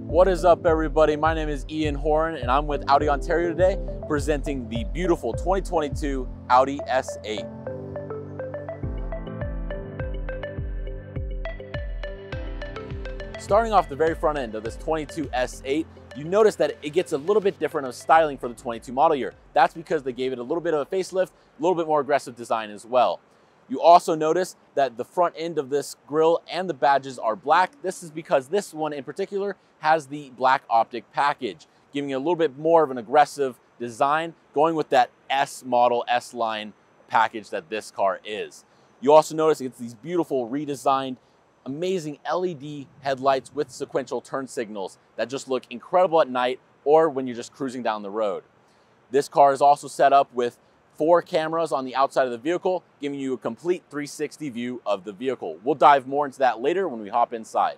What is up, everybody? My name is Ian Horn and I'm with Audi Ontario today, presenting the beautiful 2022 Audi S8. Starting off the very front end of this 22 S8, you notice that it gets a little bit different of styling for the 22 model year. That's because they gave it a little bit of a facelift, a little bit more aggressive design as well. You also notice that the front end of this grille and the badges are black. This is because this one in particular has the black optic package, giving it a little bit more of an aggressive design, going with that S model, S line package that this car is. You also notice it's these beautiful redesigned, amazing LED headlights with sequential turn signals that just look incredible at night or when you're just cruising down the road. This car is also set up with 4 cameras on the outside of the vehicle, giving you a complete 360 view of the vehicle. We'll dive more into that later when we hop inside.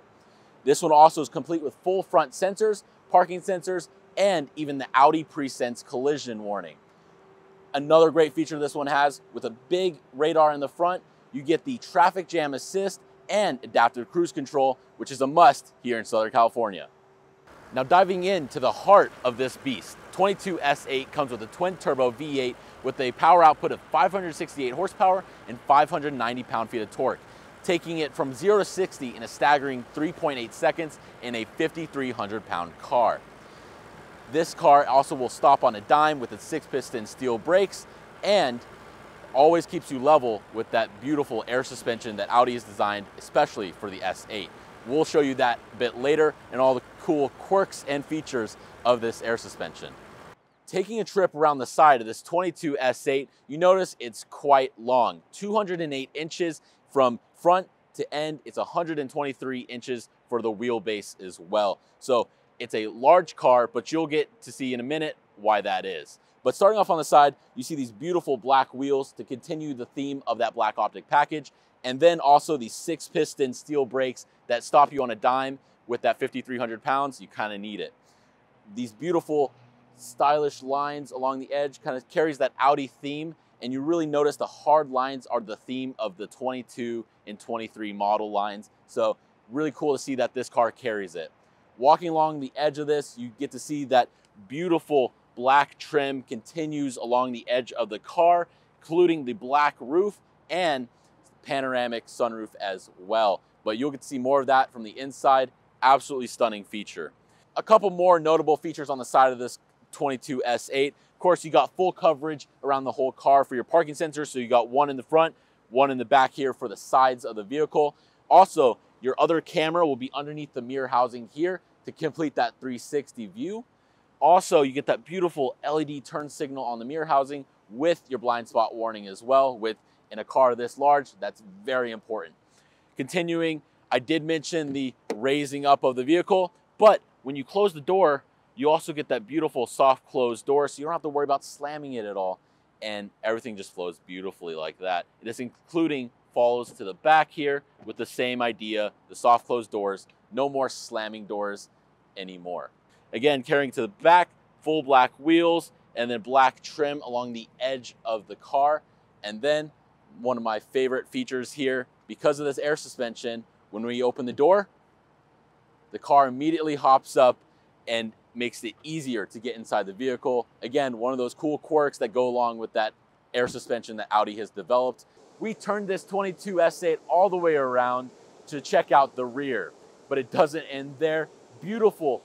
This one also is complete with full front sensors, parking sensors, and even the Audi Pre-Sense collision warning. Another great feature this one has, with a big radar in the front, you get the traffic jam assist and adaptive cruise control, which is a must here in Southern California. Now diving into the heart of this beast, 22 S8 comes with a twin-turbo V8 with a power output of 568 horsepower and 590 pound-feet of torque, taking it from 0 to 60 in a staggering 3.8 seconds in a 5,300-pound car. This car also will stop on a dime with its 6-piston steel brakes and always keeps you level with that beautiful air suspension that Audi has designed especially for the S8. We'll show you that a bit later and all the cool quirks and features of this air suspension. Taking a trip around the side of this 22 S8, you notice it's quite long, 208 inches from front to end. It's 123 inches for the wheelbase as well. So it's a large car, but you'll get to see in a minute why that is. But starting off on the side, you see these beautiful black wheels to continue the theme of that black optic package. And then also the 6-piston steel brakes that stop you on a dime. With that 5,300 pounds, you kind of need it. These beautiful stylish lines along the edge kind of carries that Audi theme, and you really notice the hard lines are the theme of the 22 and 23 model lines. So really cool to see that this car carries it. Walking along the edge of this, you get to see that beautiful black trim continues along the edge of the car, including the black roof and panoramic sunroof as well. But you'll get to see more of that from the inside. Absolutely stunning feature. A couple more notable features on the side of this 22 S8. Of course, you got full coverage around the whole car for your parking sensors. So you got one in the front, one in the back here for the sides of the vehicle. Also, your other camera will be underneath the mirror housing here to complete that 360 view. Also, you get that beautiful LED turn signal on the mirror housing with your blind spot warning as well. With in a car this large, that's very important. Continuing, I did mention the raising up of the vehicle, but when you close the door, you also get that beautiful soft closed door, so you don't have to worry about slamming it at all, and everything just flows beautifully like that. It is including follows to the back here with the same idea, the soft closed doors, no more slamming doors anymore. Again, carrying to the back, full black wheels, and then black trim along the edge of the car. And then one of my favorite features here, because of this air suspension, when we open the door, the car immediately hops up and makes it easier to get inside the vehicle. Again, one of those cool quirks that go along with that air suspension that Audi has developed. We turned this 22 S8 all the way around to check out the rear, but it doesn't end there. Beautiful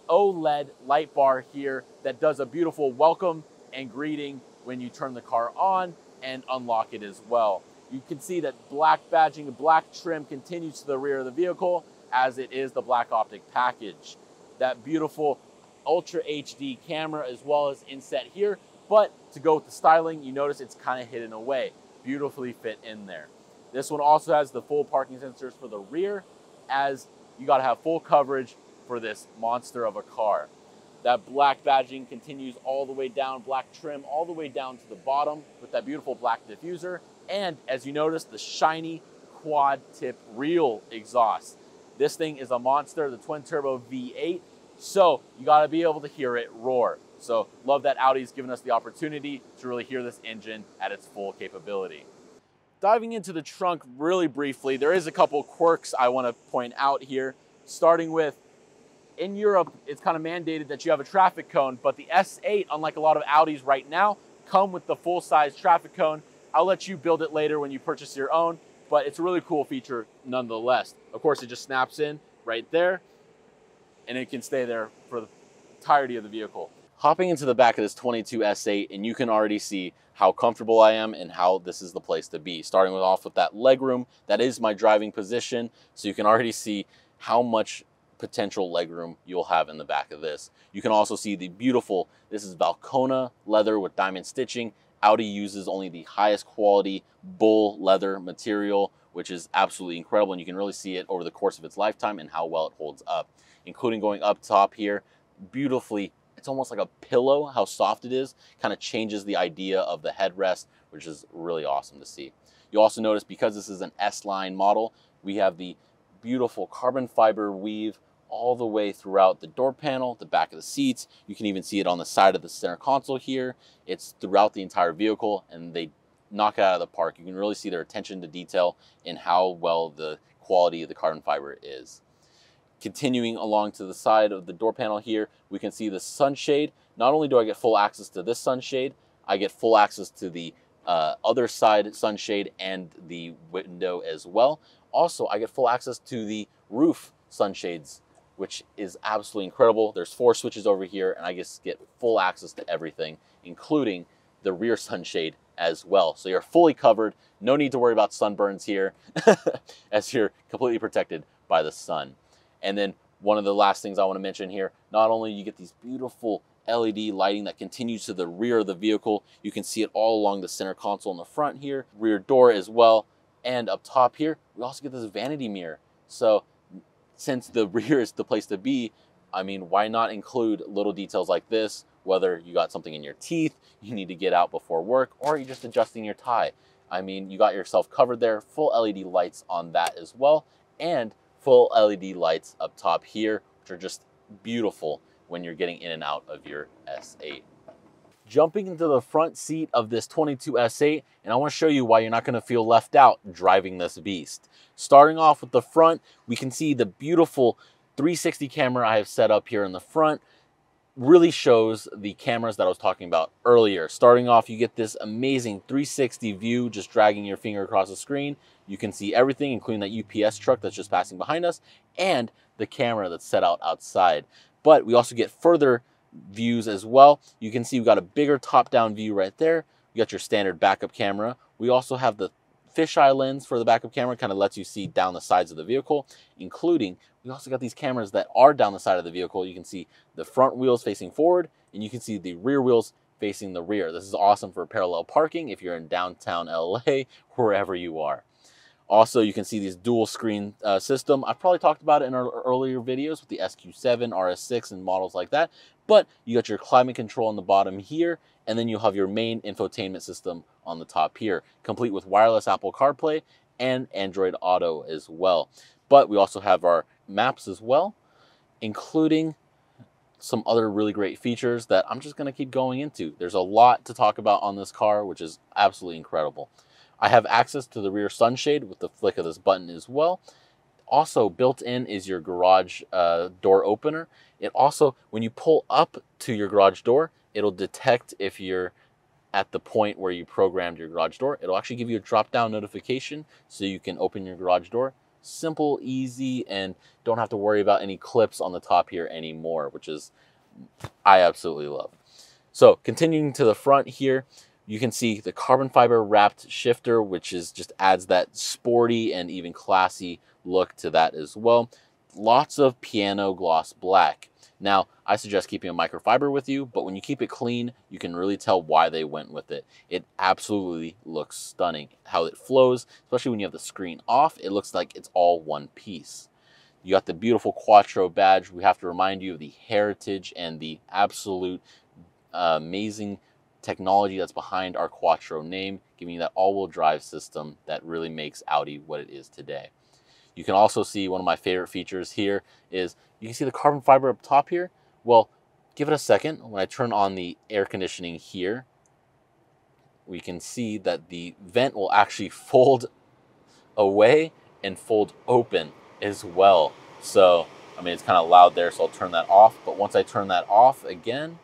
OLED light bar here that does a beautiful welcome and greeting when you turn the car on and unlock it as well. You can see that black badging and black trim continues to the rear of the vehicle, as it is the black optic package. That beautiful Ultra HD camera as well as inset here, but to go with the styling, you notice it's kind of hidden away. Beautifully fit in there. This one also has the full parking sensors for the rear, as you got to have full coverage for this monster of a car. That black badging continues all the way down, black trim all the way down to the bottom with that beautiful black diffuser. And as you notice, the shiny quad tip real exhaust. This thing is a monster, the twin turbo V8. So you gotta be able to hear it roar. So love that Audi's given us the opportunity to really hear this engine at its full capability. Diving into the trunk really briefly, there is a couple quirks I wanna point out here, starting with in Europe, it's kind of mandated that you have a traffic cone, but the S8, unlike a lot of Audis right now, come with the full-size traffic cone. I'll let you build it later when you purchase your own, but it's a really cool feature nonetheless. Of course, it just snaps in right there, and it can stay there for the entirety of the vehicle. Hopping into the back of this 22 S8, and you can already see how comfortable I am and how this is the place to be. Starting off with that legroom, that is my driving position, so you can already see how much potential legroom you'll have in the back of this. You can also see the beautiful, this is Valcona leather with diamond stitching. Audi uses only the highest quality bull leather material, which is absolutely incredible, and you can really see it over the course of its lifetime and how well it holds up. Including going up top here, beautifully, it's almost like a pillow, how soft it is, kind of changes the idea of the headrest, which is really awesome to see. You also notice, because this is an S-line model, we have the beautiful carbon fiber weave all the way throughout the door panel, the back of the seats. You can even see it on the side of the center console here. It's throughout the entire vehicle, and they knock it out of the park. You can really see their attention to detail in how well the quality of the carbon fiber is. Continuing along to the side of the door panel here, we can see the sunshade. Not only do I get full access to this sunshade, I get full access to the other side sunshade and the window as well. Also, I get full access to the roof sunshades, which is absolutely incredible. There's 4 switches over here, and I just get full access to everything, including the rear sunshade as well. So you're fully covered. No need to worry about sunburns here, as you're completely protected by the sun. And then one of the last things I want to mention here, not only you get these beautiful LED lighting that continues to the rear of the vehicle, you can see it all along the center console in the front here, rear door as well, and up top here, we also get this vanity mirror. So since the rear is the place to be, I mean, why not include little details like this, whether you got something in your teeth, you need to get out before work, or you're just adjusting your tie. I mean, you got yourself covered there, full LED lights on that as well, and full LED lights up top here, which are just beautiful when you're getting in and out of your S8. Jumping into the front seat of this 22 S8, and I want to show you why you're not going to feel left out driving this beast. Starting off with the front, we can see the beautiful 360 camera I have set up here in the front. Really shows the cameras that I was talking about earlier. Starting off, you get this amazing 360 view, just dragging your finger across the screen. You can see everything, including that UPS truck that's just passing behind us, and the camera that's set out outside. But we also get further views as well. You can see we've got a bigger top-down view right there. You got your standard backup camera. We also have the fisheye lens for the backup camera, kind of lets you see down the sides of the vehicle, including we also got these cameras that are down the side of the vehicle. You can see the front wheels facing forward, and you can see the rear wheels facing the rear. This is awesome for parallel parking if you're in downtown LA, wherever you are. Also, you can see these dual screen system. I've probably talked about it in our earlier videos with the SQ7, RS6, and models like that. But you got your climate control on the bottom here, and then you'll have your main infotainment system on the top here, complete with wireless Apple CarPlay and Android Auto as well. But we also have our maps as well, including some other really great features that I'm just going to keep going into. There's a lot to talk about on this car, which is absolutely incredible. I have access to the rear sunshade with the flick of this button as well. Also built in is your garage door opener. It also, when you pull up to your garage door, it'll detect if you're at the point where you programmed your garage door. It'll actually give you a drop-down notification so you can open your garage door. Simple, easy, and don't have to worry about any clips on the top here anymore, which is I absolutely love. So continuing to the front here, you can see the carbon fiber wrapped shifter, which is just adds that sporty and even classy look to that as well. Lots of piano gloss black. Now, I suggest keeping a microfiber with you, but when you keep it clean, you can really tell why they went with it. It absolutely looks stunning. How it flows, especially when you have the screen off, it looks like it's all one piece. You got the beautiful Quattro badge. We have to remind you of the heritage and the absolute amazing technology that's behind our Quattro name, giving you that all-wheel drive system that really makes Audi what it is today. You can also see one of my favorite features here is you can see the carbon fiber up top here. Well, give it a second. When I turn on the air conditioning here, we can see that the vent will actually fold away and fold open as well. So I mean, it's kind of loud there, so I'll turn that off. But once I turn that off again,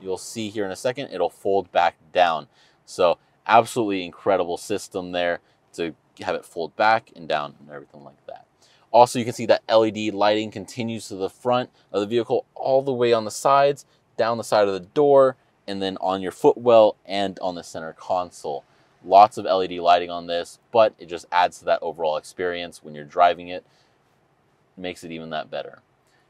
you'll see here in a second, it'll fold back down. So absolutely incredible system there to have it fold back and down and everything like that. Also, you can see that LED lighting continues to the front of the vehicle, all the way on the sides, down the side of the door, and then on your footwell and on the center console. Lots of LED lighting on this, but it just adds to that overall experience when you're driving it. Makes it even that better.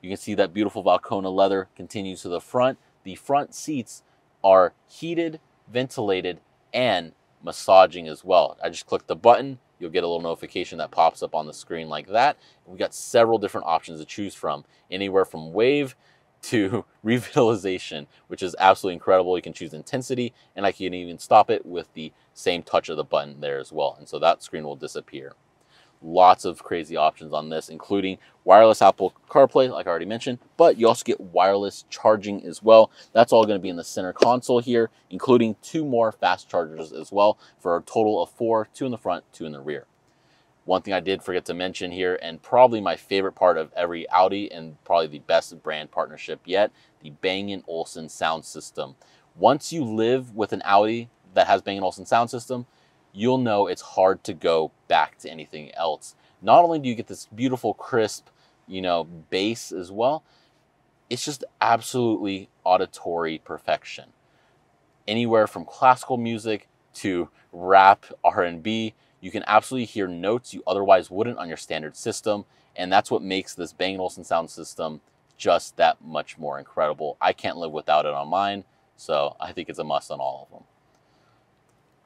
You can see that beautiful Valcona leather continues to the front. The front seats are heated, ventilated, and massaging as well. I just click the button, you'll get a little notification that pops up on the screen like that. We got several different options to choose from, anywhere from wave to revitalization, which is absolutely incredible. You can choose intensity, and I can even stop it with the same touch of the button there as well. And so that screen will disappear. Lots of crazy options on this, including wireless Apple CarPlay, like I already mentioned, but you also get wireless charging as well. That's all going to be in the center console here, including 2 more fast chargers as well, for a total of 4, 2 in the front, 2 in the rear. One thing I did forget to mention here, and probably my favorite part of every Audi and probably the best brand partnership yet, the Bang & Olufsen sound system. Once you live with an Audi that has Bang & Olufsen sound system, you'll know it's hard to go back to anything else. Not only do you get this beautiful, crisp, bass as well, it's just absolutely auditory perfection. Anywhere from classical music to rap, R&B, you can absolutely hear notes you otherwise wouldn't on your standard system, and that's what makes this Bang & Olufsen sound system just that much more incredible. I can't live without it on mine, so I think it's a must on all of them.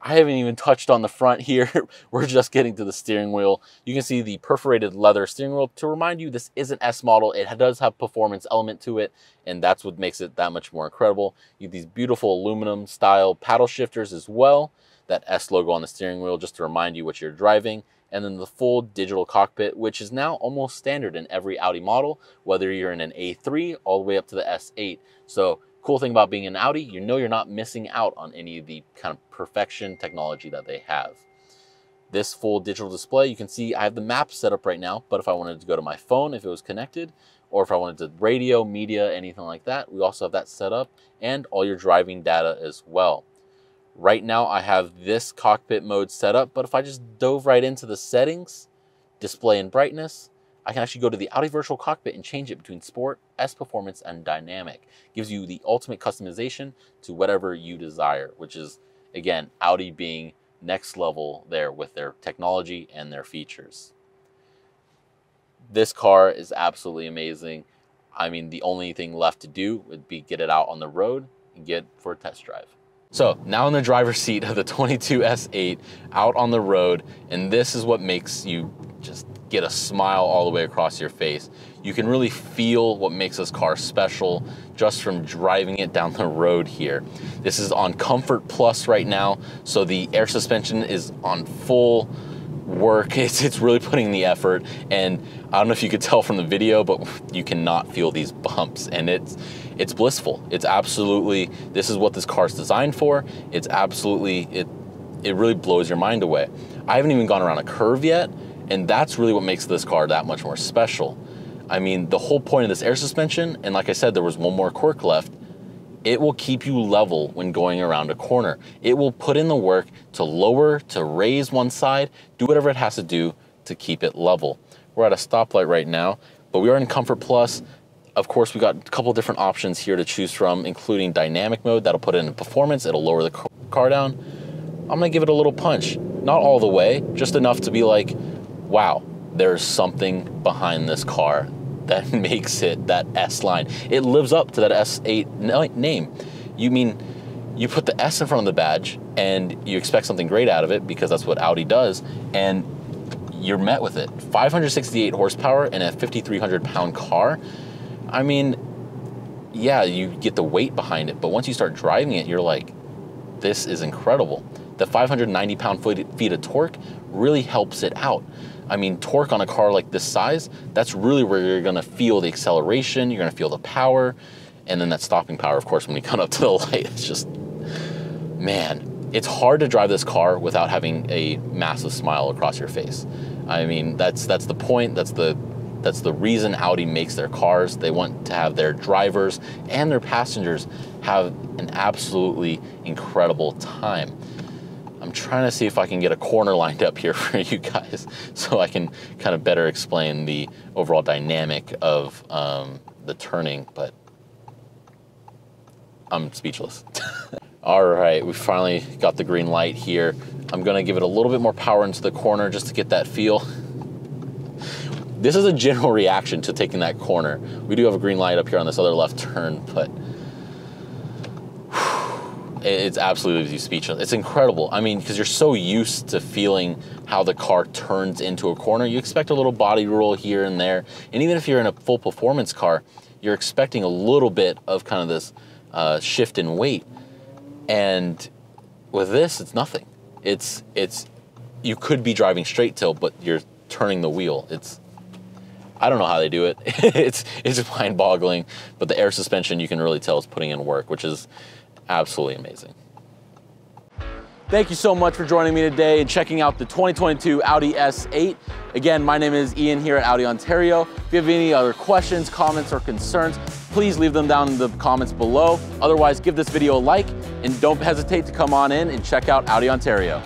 I haven't even touched on the front here. We're just getting to the steering wheel. You can see the perforated leather steering wheel. To remind you, this is an S model. It does have performance element to it, and that's what makes it that much more incredible. You have these beautiful aluminum style paddle shifters as well. That S logo on the steering wheel just to remind you what you're driving. And then the full digital cockpit, which is now almost standard in every Audi model, whether you're in an A3 all the way up to the S8. So cool thing about being an Audi, you're not missing out on any of the kind of perfection technology that they have. This full digital display, you can see I have the map set up right now, but if I wanted to go to my phone, if it was connected, or if I wanted to radio, media, anything like that, we also have that set up, and all your driving data as well. Right now I have this cockpit mode set up, but if I just dove right into the settings, display and brightness, I can actually go to the Audi Virtual Cockpit and change it between Sport, S Performance, and Dynamic. Gives you the ultimate customization to whatever you desire, which is, again, Audi being next level there with their technology and their features. This car is absolutely amazing. I mean, the only thing left to do would be get it out on the road and get for a test drive. So now in the driver's seat of the 22 S8 out on the road, and this is what makes you just get a smile all the way across your face. You can really feel what makes this car special just from driving it down the road here. This is on Comfort Plus right now, so the air suspension is on full work. It's really putting in the effort, and I don't know if you could tell from the video, but you cannot feel these bumps, and it's blissful. It's absolutely, this is what this car is designed for. It's absolutely, it really blows your mind away. I haven't even gone around a curve yet, and that's really what makes this car that much more special. I mean, the whole point of this air suspension, and like I said, there was one more quirk left, it will keep you level when going around a corner. It will put in the work to lower, to raise one side, do whatever it has to do to keep it level. We're at a stoplight right now, but we are in Comfort Plus. Of course, we got a couple different options here to choose from, including dynamic mode. That'll put it in performance. It'll lower the car down. I'm gonna give it a little punch. Not all the way, just enough to be like, wow, there's something behind this car that makes it that S line. It lives up to that S8 name. You put the S in front of the badge and you expect something great out of it because that's what Audi does, and you're met with it. 568 horsepower in a 5,300 pound car. I mean, yeah, you get the weight behind it, but once you start driving it, you're like, this is incredible. The 590 pound-feet of torque really helps it out. I mean, torque on a car like this size, that's really where you're gonna feel the acceleration, you're gonna feel the power, and then that stopping power, of course, when you come up to the light. It's just, man, it's hard to drive this car without having a massive smile across your face. I mean, that's the point, that's the That's the reason Audi makes their cars. They want to have their drivers and their passengers have an absolutely incredible time. I'm trying to see if I can get a corner lined up here for you guys so I can kind of better explain the overall dynamic of the turning, but I'm speechless. All right, we finally got the green light here. I'm gonna give it a little bit more power into the corner just to get that feel. This is a general reaction to taking that corner. We do have a green light up here on this other left turn, but it's absolutely speechless. It's incredible. I mean, because you're so used to feeling how the car turns into a corner, you expect a little body roll here and there. And even if you're in a full performance car, you're expecting a little bit of kind of this shift in weight. And with this, it's nothing. You could be driving straight tilt, but you're turning the wheel. I don't know how they do it. It's mind boggling, but the air suspension, you can really tell is putting in work, which is absolutely amazing. Thank you so much for joining me today and checking out the 2022 Audi S8. Again, my name is Ian here at Audi Ontario. If you have any other questions, comments, or concerns, please leave them down in the comments below. Otherwise, give this video a like and don't hesitate to come on in and check out Audi Ontario.